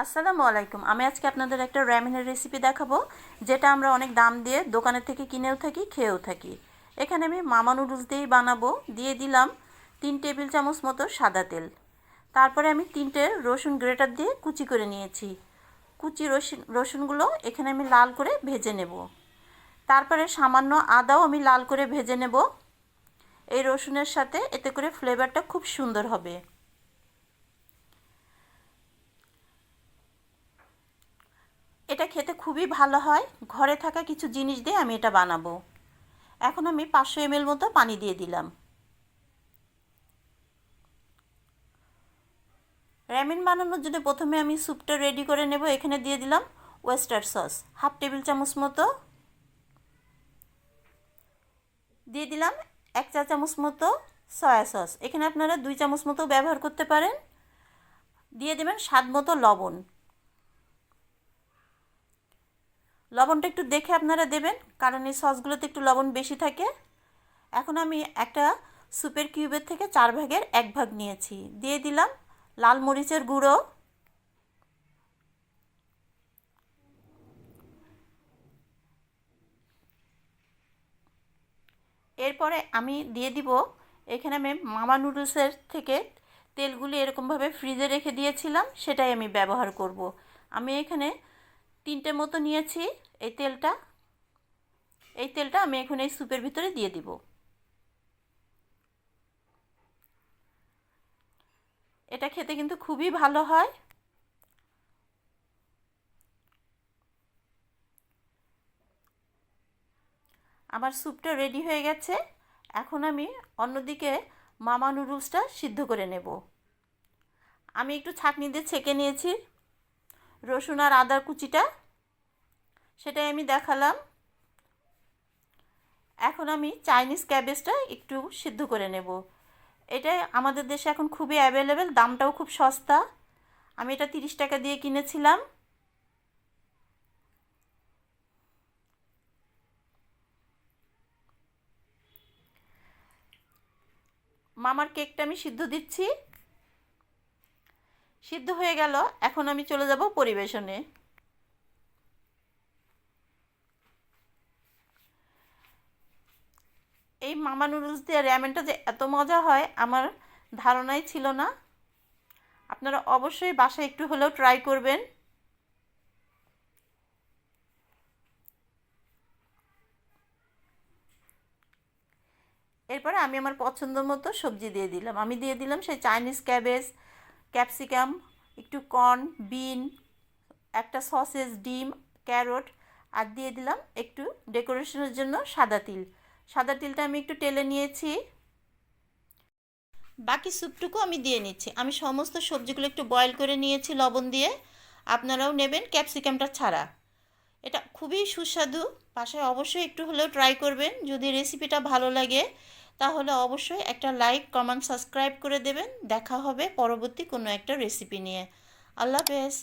আসসালামু আলাইকুম। আমি আজকে আপনাদের একটা র্যামেনের রেসিপি দেখাবো, যেটা আমরা অনেক দাম দিয়ে দোকানের থেকে কিনেও থাকি, খেয়েও থাকি। এখানে আমি মামা নুডলস দিয়েই বানাবো। দিয়ে দিলাম 3 টেবিল চামচ মতো সাদা তেল। তারপরে আমি 3টে রসুন গ্রেটার দিয়ে কুচি করে নিয়েছি। কুচি রসুনগুলো এখানে আমি লাল করে ভেজে নেব। তারপরে সামান্য আদাও আমি লাল করে ভেজে নেব এই রসুনের সাথে, এতে করে ফ্লেভারটা খুব সুন্দর হবে। এটা খেতে খুবই ভালো হয়। ঘরে থাকা কিছু জিনিস দিয়ে আমি এটা বানাবো। এখন আমি 500 ml মতো পানি দিয়ে দিলাম। র্যামেন বানানোর জন্য প্রথমে আমি স্যুপটা রেডি করে নেব। এখানে দিয়ে দিলাম ওয়েস্টার সস হাফ টেবিল চামচ মতো, দিয়ে দিলাম 1 চা চামচ মতো সয়া সস, এখানে আপনারা 2 চামচ মতো ব্যবহার করতে পারেন। দিয়ে দেবেন স্বাদ মতো লবণ। লবণটা একটু দেখে আপনারা দেবেন, কারণ এই সসগুলোতে একটু লবণ বেশি থাকে। এখন আমি একটা স্যুপের কিউবের থেকে 4 ভাগের 1 ভাগ নিয়েছি। দিয়ে দিলাম লাল মরিচের গুঁড়ো, এরপরে আমি দিয়ে দিব, এখানে আমি মামা নুডলসের থেকে তেলগুলি এরকমভাবে ফ্রিজে রেখে দিয়েছিলাম, সেটাই আমি ব্যবহার করব। আমি এখানে 3টে মতো নিয়েছি। এই তেলটা আমি এখন এই স্যুপের ভিতরে দিয়ে দিব। এটা খেতে কিন্তু খুবই ভালো হয়। আমার স্যুপটা রেডি হয়ে গেছে। এখন আমি অন্যদিকে মামা নুডলসটা সিদ্ধ করে নেব। আমি একটু ছাঁকনি দিয়ে ছেঁকে নিয়েছি রসুন আর আদার কুচিটা, সেটাই আমি দেখালাম। এখন আমি চাইনিজ ক্যাবেজটা একটু সিদ্ধ করে নেব। এটা আমাদের দেশে এখন খুবই অ্যাভেলেবেল, দামটাও খুব সস্তা। আমি এটা 30 টাকা দিয়ে কিনেছিলাম। মামার কেকটা আমি সিদ্ধ দিচ্ছি। সিদ্ধ হয়ে গেল, এখন আমি চলে যাব পরিবেশনে। এই মামা নুডলস দিয়ে র্যামেনটা যে এত মজা হয় আমার ধারণাই ছিল না। আপনারা অবশ্যই বাসায় একটু হলেও ট্রাই করবেন। এরপরে আমি আমার পছন্দ মতো সবজি দিয়ে দিলাম। আমি দিয়ে দিলাম সেই চাইনিজ ক্যাবেজ, ক্যাপসিকাম, একটু কর্ন, বিন, একটা সসেজ, ডিম, ক্যারট, আর দিয়ে দিলাম একটু ডেকোরেশনের জন্য সাদা তিল। সাদা তিলটা আমি একটু টেলে নিয়েছি। বাকি স্যুপটুকু আমি দিয়ে নিচ্ছি। আমি সমস্ত সবজিগুলো একটু বয়েল করে নিয়েছি লবণ দিয়ে। আপনারাও নেবেন ক্যাপসিকামটা ছাড়া। এটা খুবই সুস্বাদু। বাসায় অবশ্যই একটু হলেও ট্রাই করবেন। যদি রেসিপিটা ভালো লাগে তাহলে অবশ্যই একটা লাইক, কমেন্ট, সাবস্ক্রাইব করে দেবেন। দেখা হবে পরবর্তী কোনো একটা রেসিপি নিয়ে। আল্লাহ হাফেজ।